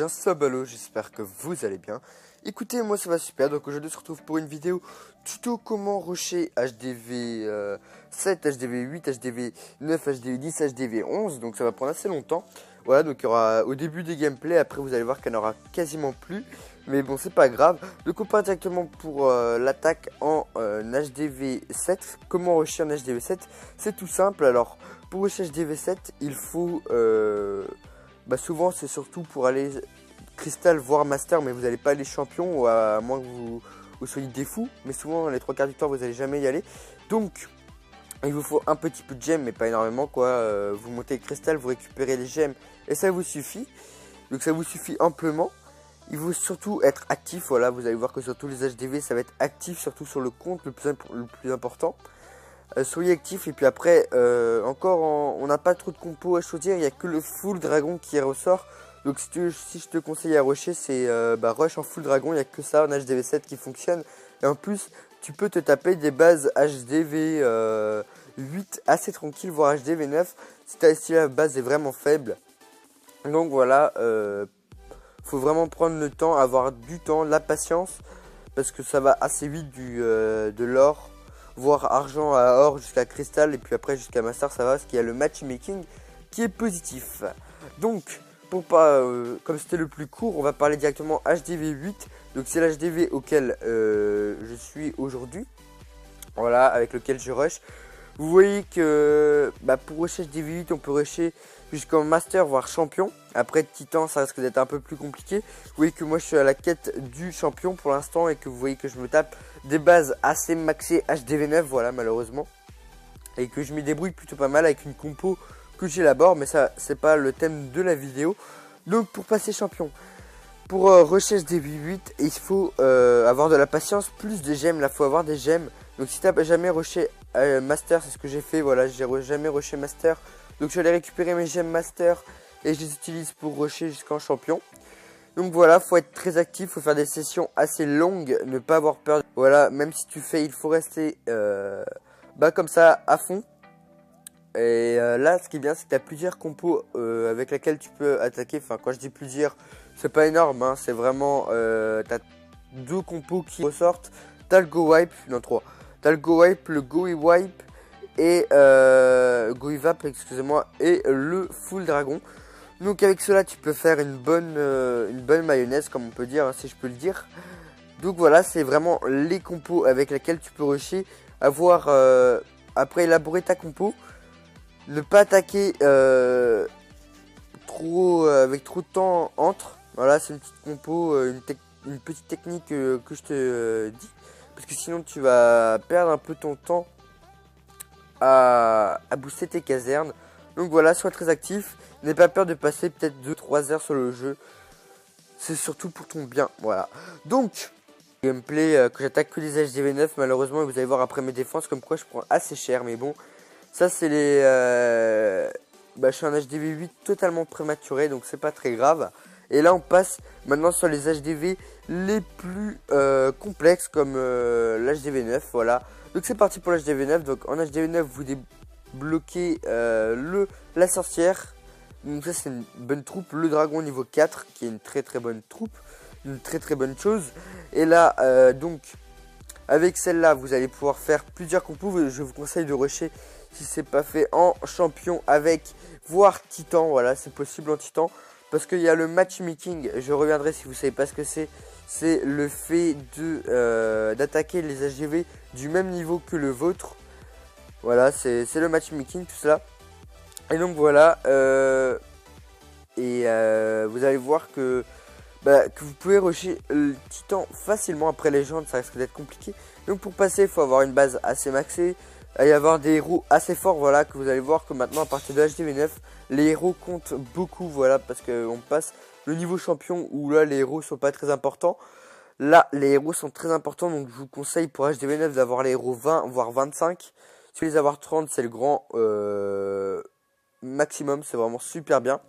bien, Sabalo, j'espère que vous allez bien. Écoutez, moi ça va super, donc aujourd'hui on se retrouve pour une vidéo tuto comment rusher HDV 7, HDV 8, HDV 9, HDV 10, HDV 11, donc ça va prendre assez longtemps. Voilà, donc il y aura au début des gameplays, après vous allez voir qu'il n'y en aura quasiment plus, mais bon c'est pas grave. Donc on part directement pour l'attaque en HDV 7. Comment rusher en HDV 7? C'est tout simple, alors pour rusher HDV 7, il faut... souvent c'est surtout pour aller Crystal voire Master, mais vous n'allez pas aller champion, ou à moins que vous soyez des fous, mais souvent les 3 quarts du temps vous n'allez jamais y aller. Donc il vous faut un petit peu de gemmes, mais pas énormément quoi. Vous montez Crystal, vous récupérez les gemmes et ça vous suffit. Donc ça vous suffit amplement. Il faut surtout être actif, voilà, vous allez voir que sur tous les HDV ça va être actif, surtout sur le compte le plus important. Soyez actif, et puis après on n'a pas trop de compos à choisir, il n'y a que le full dragon qui ressort. Donc si je te conseille à rusher, c'est rush en full dragon, il n'y a que ça en HDV 7 qui fonctionne. Et en plus tu peux te taper des bases HDV 8 assez tranquille, voire HDV 9 si la base est vraiment faible. Donc voilà, faut vraiment prendre le temps, avoir du temps, la patience, parce que ça va assez vite de l'or, voire argent à or jusqu'à cristal, et puis après jusqu'à master ça va, parce qu'il y a le matchmaking qui est positif. Donc pour pas, comme c'était le plus court, on va parler directement HDV 8. Donc c'est l'HDV auquel je suis aujourd'hui, voilà, avec lequel je rush. Vous voyez que pour rusher HDV 8 on peut rusher jusqu'en master voire champion. Après titan ça risque d'être un peu plus compliqué. Vous voyez que moi je suis à la quête du champion pour l'instant, et que vous voyez que je me tape des bases assez maxées HDV 9, voilà, malheureusement, et que je m'y débrouille plutôt pas mal avec une compo que j'élabore, mais ça c'est pas le thème de la vidéo. Donc pour passer champion, pour rusher HDV 8, il faut avoir de la patience plus des gemmes. Là faut avoir des gemmes. Donc si t'as jamais rushé master, c'est ce que j'ai fait, voilà, j'ai jamais rushé master. Donc je vais aller récupérer mes gemmes master et je les utilise pour rusher jusqu'en champion. Donc voilà, faut être très actif, faut faire des sessions assez longues, ne pas avoir peur. Voilà, même si tu fais, il faut rester comme ça à fond. Et là ce qui est bien, c'est que tu as plusieurs compos avec lesquels tu peux attaquer. Enfin quand je dis plusieurs, c'est pas énorme, hein, c'est vraiment tu as 2 compos qui ressortent. Tu as le go wipe, non 3. Tu as le go wipe, le go wipe et go evap, excusez-moi, et le full dragon. Donc avec cela tu peux faire une bonne mayonnaise, comme on peut dire, hein, si je peux le dire. Donc voilà, c'est vraiment les compos avec lesquels tu peux rusher. Avoir après élaborer ta compo, ne pas attaquer trop avec trop de temps entre. Voilà, c'est une petite compo, une petite technique que je te dis, parce que sinon tu vas perdre un peu ton temps à booster tes casernes. Donc voilà, sois très actif, n'aie pas peur de passer peut-être 2-3 heures sur le jeu, c'est surtout pour ton bien. Voilà, donc gameplay que j'attaque que les HDV 9 malheureusement, vous allez voir après mes défenses comme quoi je prends assez cher, mais bon, ça c'est les je suis un HDV 8 totalement prématuré, donc c'est pas très grave. Et là on passe maintenant sur les HDV les plus complexes, comme l'HDV 9, voilà. Donc c'est parti pour l'HDV 9. Donc en HDV 9 vous débloquez la sorcière. Donc ça c'est une bonne troupe. Le dragon niveau 4 qui est une très bonne troupe, une très bonne chose. Et là donc avec celle-là vous allez pouvoir faire plusieurs compos. Je vous conseille de rusher, si c'est pas fait, en champion avec voire titan. Voilà, c'est possible en titan, parce qu'il y a le matchmaking. Je reviendrai si vous savez pas ce que c'est. C'est le fait d'attaquer les HDV du même niveau que le vôtre. Voilà, c'est le matchmaking, tout cela. Et donc voilà, vous allez voir que vous pouvez rusher le titan facilement. Après légende ça risque d'être compliqué. Donc pour passer il faut avoir une base assez maxée, y avoir des héros assez forts. Voilà, que vous allez voir que maintenant à partir de HDV 9 les héros comptent beaucoup. Voilà, parce qu'on passe le niveau champion où là les héros sont pas très importants. Là les héros sont très importants, donc je vous conseille pour HDV 9 d'avoir les héros 20 voire 25. Si vous voulez les avoir 30 c'est le grand maximum, c'est vraiment super bien.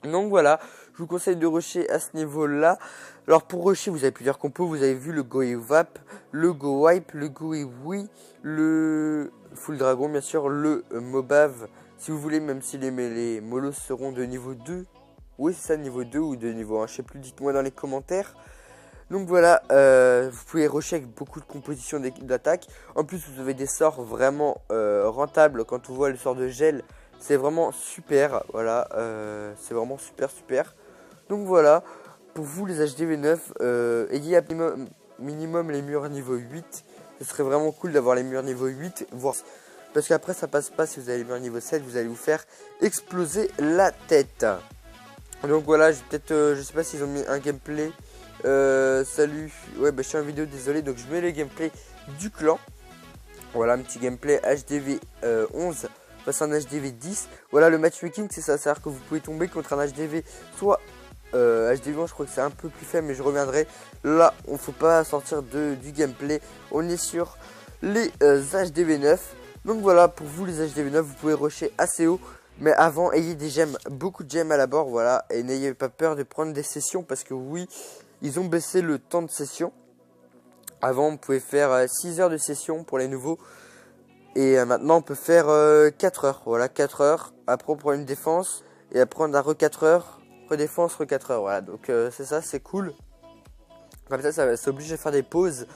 Donc voilà, je vous conseille de rusher à ce niveau là. Alors pour rusher vous avez plusieurs compos. Vous avez vu le go evap, le go wipe, le go oui, le full dragon bien sûr, le mobave si vous voulez, même si les molos seront de niveau 2 Oui, c'est ça, niveau 2 ou de niveau 1, je sais plus, dites-moi dans les commentaires. Donc voilà, vous pouvez rusher avec beaucoup de compositions d'attaque. En plus, vous avez des sorts vraiment rentables. Quand on voit le sort de gel, c'est vraiment super. Voilà, c'est vraiment super. Donc voilà, pour vous les HDV9, ayez minimum les murs niveau 8. Ce serait vraiment cool d'avoir les murs niveau 8. Parce qu'après, ça passe pas. Si vous avez les murs niveau 7, vous allez vous faire exploser la tête. Donc voilà, je sais pas s'ils ont mis un gameplay. Salut, ouais bah je suis en vidéo, désolé, donc je mets le gameplay du clan. Voilà un petit gameplay HDV 11 face à un HDV 10. Voilà le matchmaking, c'est ça, c'est-à-dire que vous pouvez tomber contre un HDV, soit HDV 11, je crois que c'est un peu plus faible mais je reviendrai. Là on faut pas sortir du gameplay, on est sur les HDV 9. Donc voilà, pour vous les HDV 9, vous pouvez rusher assez haut. Mais avant, ayez des gemmes, beaucoup de gemmes à la bord, voilà. Et n'ayez pas peur de prendre des sessions parce que oui, ils ont baissé le temps de session. Avant, on pouvait faire 6 heures de session pour les nouveaux. Et maintenant, on peut faire 4 heures. Voilà, 4 heures. Après, on prend une défense. Et après, on a re 4 heures. Redéfense, re 4 heures. Voilà, donc c'est ça, c'est cool. Comme ça s'oblige à faire des pauses.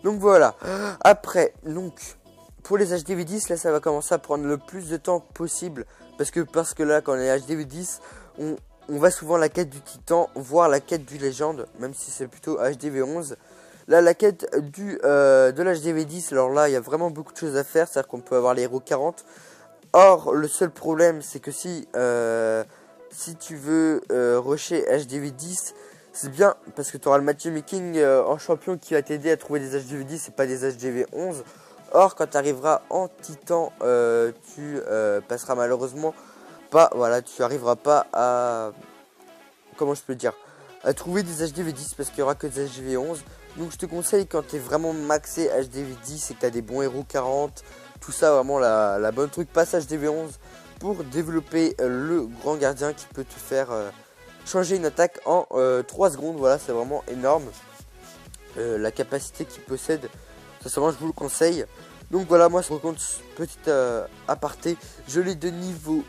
Donc voilà. Après, donc, pour les HDV 10, là, ça va commencer à prendre le plus de temps possible. Parce que là, quand on est HDV 10, on va souvent à la quête du titan, voire la quête du légende, même si c'est plutôt HDV 11. Là, la quête de l'HDV 10, alors là, il y a vraiment beaucoup de choses à faire. C'est-à-dire qu'on peut avoir les héros 40. Or, le seul problème, c'est que si tu veux rusher HDV 10, c'est bien parce que tu auras le matchmaking en champion qui va t'aider à trouver des HDV 10 et pas des HDV 11. Or, quand tu arriveras en titan, tu passeras malheureusement pas, voilà, tu arriveras pas à, comment je peux dire, à trouver des HDV 10 parce qu'il y aura que des HDV 11. Donc je te conseille quand tu es vraiment maxé HDV 10 et que tu as des bons héros 40, tout ça vraiment la bonne truc, passe HDV 11 pour développer le grand gardien qui peut te faire changer une attaque en 3 secondes. Voilà, c'est vraiment énorme la capacité qu'il possède. Sincèrement, je vous le conseille. Donc voilà, moi, je recompte petite aparté. Je l'ai de niveau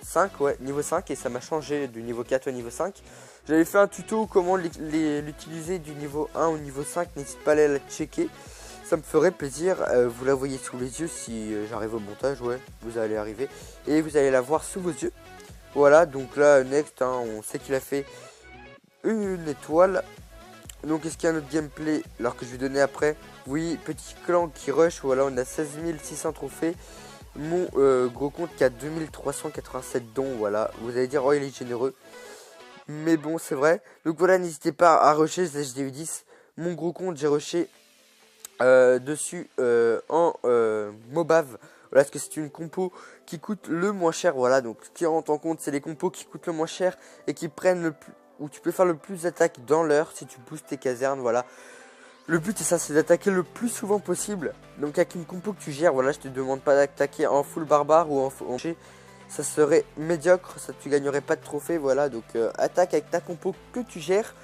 5, ouais, niveau 5. Et ça m'a changé du niveau 4 au niveau 5. J'avais fait un tuto comment l'utiliser du niveau 1 au niveau 5. N'hésite pas à aller la checker. Ça me ferait plaisir. Vous la voyez sous les yeux si j'arrive au montage, ouais, vous allez arriver. Et vous allez la voir sous vos yeux. Voilà, donc là, next, hein, on sait qu'il a fait une étoile. Donc est-ce qu'il y a un autre gameplay alors que je vais donner après? Oui, petit clan qui rush, voilà, on a 16 600 trophées. Mon gros compte qui a 2387 dons, voilà. Vous allez dire, oh il est généreux. Mais bon, c'est vrai. Donc voilà, n'hésitez pas à rusher les HDV 10. Mon gros compte, j'ai rushé dessus en Mobav. Voilà, parce que c'est une compo qui coûte le moins cher. Voilà, donc ce qui rentre en compte, c'est les compos qui coûtent le moins cher et qui prennent le plus, où tu peux faire le plus d'attaques dans l'heure si tu boostes tes casernes. Voilà, le but c'est ça, c'est d'attaquer le plus souvent possible. Donc avec une compo que tu gères, voilà, je te demande pas d'attaquer en full barbare ou en ça serait médiocre, ça tu gagnerais pas de trophée. Voilà, donc attaque avec ta compo que tu gères,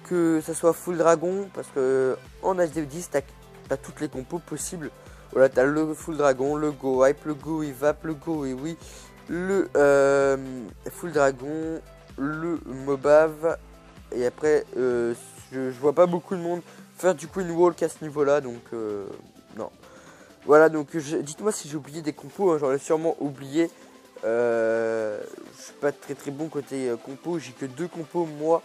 que ça soit full dragon, parce que en HDV10 t'as toutes les compos possibles. Voilà, t'as le full dragon, le go hype, le go evap, le go et oui, le full dragon, le mobav. Et après je vois pas beaucoup de monde faire du queen walk à ce niveau là, donc non. Voilà, donc dites-moi si j'ai oublié des compos, hein, j'en ai sûrement oublié. Je suis pas très bon côté compo, j'ai que 2 compos moi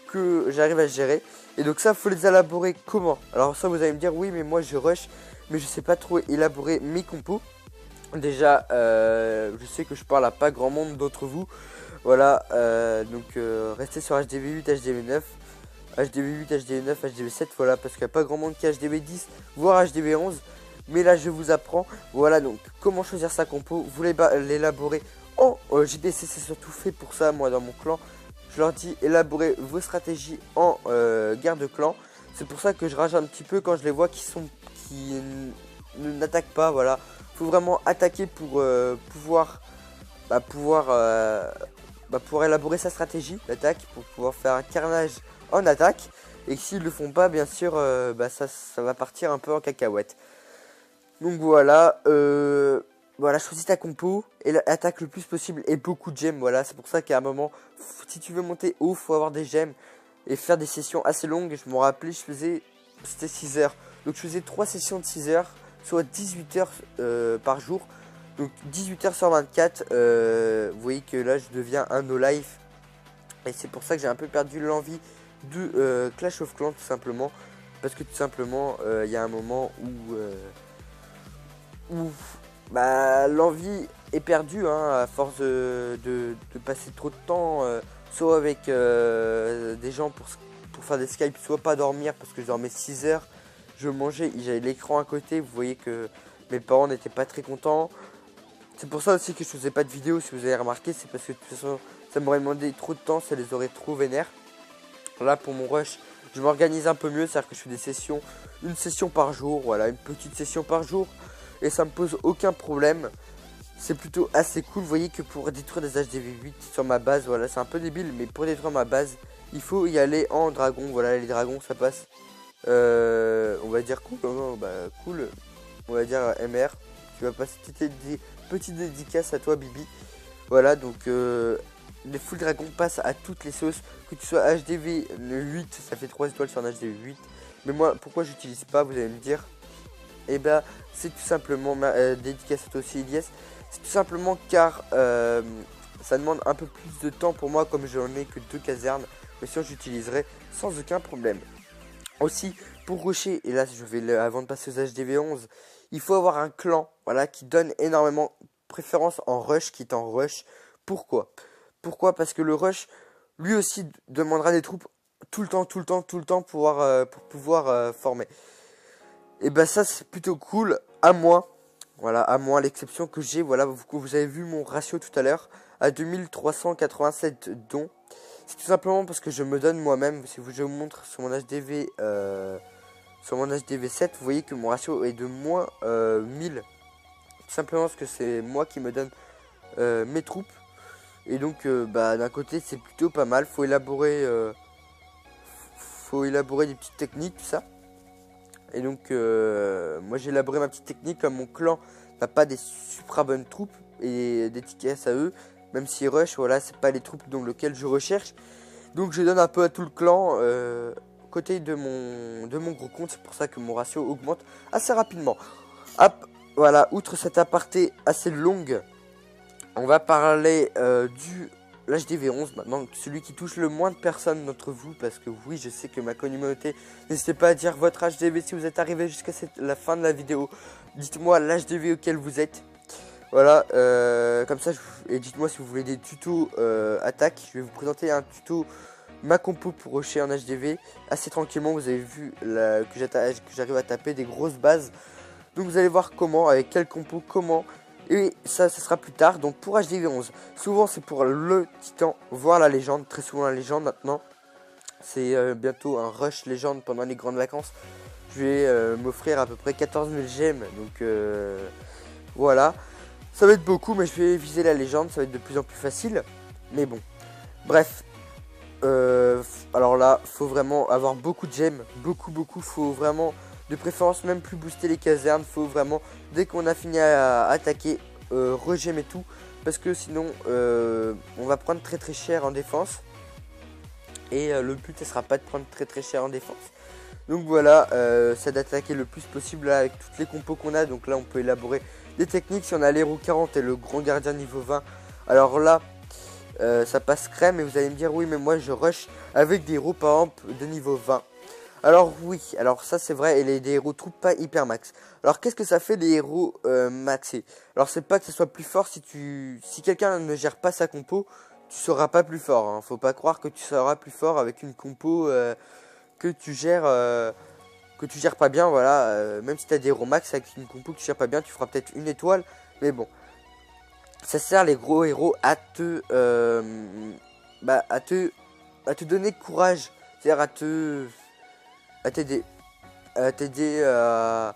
que j'arrive à gérer. Et donc ça, faut les élaborer comment? Alors ça, vous allez me dire, oui mais moi je rush, mais je sais pas trop élaborer mes compos. Déjà je sais que je parle à pas grand monde d'entre vous. Voilà, donc restez sur HDV 8, HDV 9, HDV 8, HDV 9, HDV 7, voilà, parce qu'il n'y a pas grand monde qui a HDV 10, voire HDV 11. Mais là je vous apprends, voilà, donc comment choisir sa compo, vous l'élaborez en JDC, c'est surtout fait pour ça. Moi dans mon clan, je leur dis élaborez vos stratégies en guerre de clan. C'est pour ça que je rage un petit peu quand je les vois qui n'attaquent pas, voilà. Faut vraiment attaquer pour pouvoir élaborer sa stratégie d'attaque, pour pouvoir faire un carnage en attaque. Et s'ils le font pas, bien sûr, ça va partir un peu en cacahuète. Donc voilà, voilà, choisis ta compo et attaque le plus possible et beaucoup de gemmes. Voilà, c'est pour ça qu'à un moment, si tu veux monter haut, faut avoir des gemmes et faire des sessions assez longues. Je me rappelais, c'était 6 heures. Donc je faisais 3 sessions de 6 heures, soit 18 heures par jour. Donc 18 heures sur 24, vous voyez que là je deviens un no life. Et c'est pour ça que j'ai un peu perdu l'envie de Clash of Clans tout simplement. Parce que tout simplement, il y a un moment où bah, l'envie est perdue hein, à force de passer trop de temps, soit avec des gens pour faire des Skype, soit pas dormir parce que je dormais 6 heures. Je mangeais, j'avais l'écran à côté, vous voyez que mes parents n'étaient pas très contents. C'est pour ça aussi que je faisais pas de vidéo, si vous avez remarqué, c'est parce que de toute façon ça m'aurait demandé trop de temps, ça les aurait trop vénères. Là pour mon rush, je m'organise un peu mieux, c'est-à-dire que je fais des sessions, une session par jour, voilà, une petite session par jour. Et ça me pose aucun problème. C'est plutôt assez cool. Vous voyez que pour détruire des HDV8 sur ma base, voilà, c'est un peu débile, mais pour détruire ma base, il faut y aller en dragon. Voilà, les dragons, ça passe. On va dire cool, non, bah cool. On va dire MR. Tu vas passer petite dédicace à toi, Bibi. Voilà, donc les full dragons passent à toutes les sauces. Que tu sois HDV 8, ça fait 3 étoiles sur un HDV 8. Mais moi, pourquoi j'utilise pas, vous allez me dire. Et bah c'est tout simplement dédicace à toi aussi Elias. C'est tout simplement car ça demande un peu plus de temps pour moi comme j'en ai que 2 casernes. Mais sinon j'utiliserai sans aucun problème. Aussi pour rusher, et là je vais avant de passer aux HDV 11, il faut avoir un clan voilà, qui donne énormément préférence en rush, qui est en rush. Pourquoi? Parce que le rush lui aussi demandera des troupes tout le temps pour pouvoir former. Et bah ça c'est plutôt cool, à moi, voilà, à moi l'exception que j'ai, voilà, vous avez vu mon ratio tout à l'heure, à 2387 dons. C'est tout simplement parce que je me donne moi-même, si je vous montre sur mon HDV, sur mon HDV 7, vous voyez que mon ratio est de moins 1000. Tout simplement parce que c'est moi qui me donne mes troupes. Et donc bah d'un côté c'est plutôt pas mal, faut élaborer des petites techniques, tout ça. Et donc moi j'ai élaboré ma petite technique comme mon clan n'a pas des super bonnes troupes et des tickets à eux, même si rush, voilà, c'est pas les troupes dans lesquelles je recherche. Donc je donne un peu à tout le clan côté de mon gros compte, c'est pour ça que mon ratio augmente assez rapidement. Hop, voilà, outre cette aparté assez longue, on va parler du l'HDV 11 maintenant, celui qui touche le moins de personnes d'entre vous, parce que oui, je sais que ma communauté, n'hésitez pas à dire votre HDV si vous êtes arrivé jusqu'à la fin de la vidéo. Dites-moi l'HDV auquel vous êtes. Voilà, comme ça, et dites-moi si vous voulez des tutos attaque. Je vais vous présenter un tuto, ma compo pour rusher en HDV assez tranquillement. Vous avez vu que j'arrive à taper des grosses bases. Donc vous allez voir comment, avec quel compo, comment. Et ça sera plus tard. Donc pour HDV 11, souvent c'est pour le titan, voire la légende. Très souvent la légende maintenant. C'est bientôt un rush légende pendant les grandes vacances. Je vais m'offrir à peu près 14 000 gemmes. Donc voilà. Ça va être beaucoup, mais je vais viser la légende. Ça va être de plus en plus facile. Mais bon. Bref. Alors là, faut vraiment avoir beaucoup de gemmes. Beaucoup. Faut vraiment... De préférence même plus booster les casernes, faut vraiment, dès qu'on a fini à attaquer, regemme et tout. Parce que sinon, on va prendre très cher en défense. Et le but, ce sera pas de prendre très cher en défense. Donc voilà, c'est d'attaquer le plus possible là, avec toutes les compos qu'on a. Donc là, on peut élaborer des techniques. Si on a l'héros 40 et le grand gardien niveau 20, alors là, ça passe crème. Et vous allez me dire, oui, mais moi, je rush avec des héros, par exemple, de niveau 20. Alors oui, alors ça c'est vrai, et des héros troupes pas hyper max. Alors qu'est-ce que ça fait des héros maxés? Alors c'est pas que ce soit plus fort, si quelqu'un ne gère pas sa compo, tu seras pas plus fort. Hein. Faut pas croire que tu seras plus fort avec une compo que tu gères pas bien. Voilà, même si tu as des héros max avec une compo que tu gères pas bien, tu feras peut-être une étoile. Mais bon, ça sert les gros héros à te donner courage, c'est-à-dire à t'aider à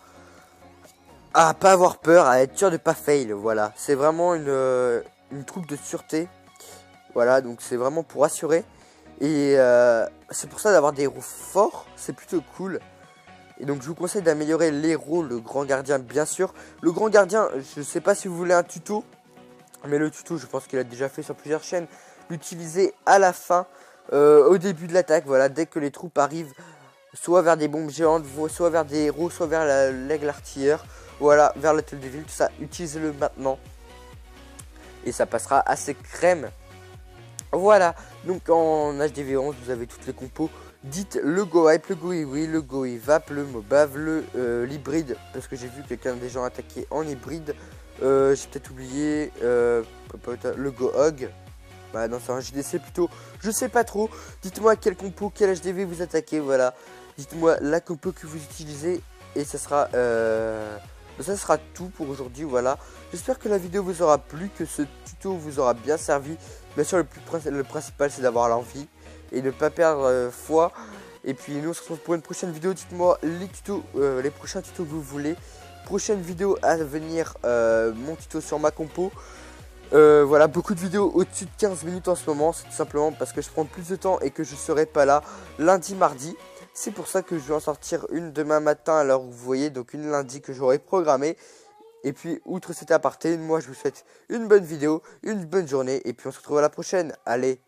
pas avoir peur, à être sûr de pas fail. Voilà, c'est vraiment une troupe de sûreté. Voilà, donc c'est vraiment pour assurer. Et c'est pour ça d'avoir des héros forts, c'est plutôt cool. Et donc je vous conseille d'améliorer l'héros, le grand gardien bien sûr. Le grand gardien, je sais pas si vous voulez un tuto, mais le tuto je pense qu'il a déjà fait sur plusieurs chaînes. L'utiliser à la fin, au début de l'attaque, voilà, dès que les troupes arrivent, soit vers des bombes géantes, soit vers des héros, soit vers l'aigle artilleur, voilà, vers l'hôtel de ville, tout ça, utilisez-le maintenant. Et ça passera assez crème. Voilà, donc en HDV11, vous avez toutes les compos. Dites le Go Hype, le Go Iwi, le Go Evap, le Mobave, l'hybride, parce que j'ai vu quelqu'un des gens attaquer en hybride. J'ai peut-être oublié le Go Hog. Bah non, c'est un JDC plutôt, je sais pas trop. Dites-moi quel compo, quel HDV vous attaquez, voilà. Dites-moi la compo que vous utilisez et ça sera tout pour aujourd'hui, voilà. J'espère que la vidéo vous aura plu, que ce tuto vous aura bien servi. Bien sûr, le principal c'est d'avoir l'envie et de ne pas perdre foi. Et puis nous on se retrouve pour une prochaine vidéo. Dites-moi les tutos, les prochains tutos que vous voulez. Prochaine vidéo à venir, mon tuto sur ma compo. Voilà, beaucoup de vidéos au-dessus de 15 minutes en ce moment. C'est tout simplement parce que je prends plus de temps et que je serai pas là lundi, mardi. C'est pour ça que je vais en sortir une demain matin à l'heure où vous voyez. Donc une lundi que j'aurai programmé. Et puis outre cet aparté, moi je vous souhaite une bonne vidéo, une bonne journée. Et puis on se retrouve à la prochaine. Allez.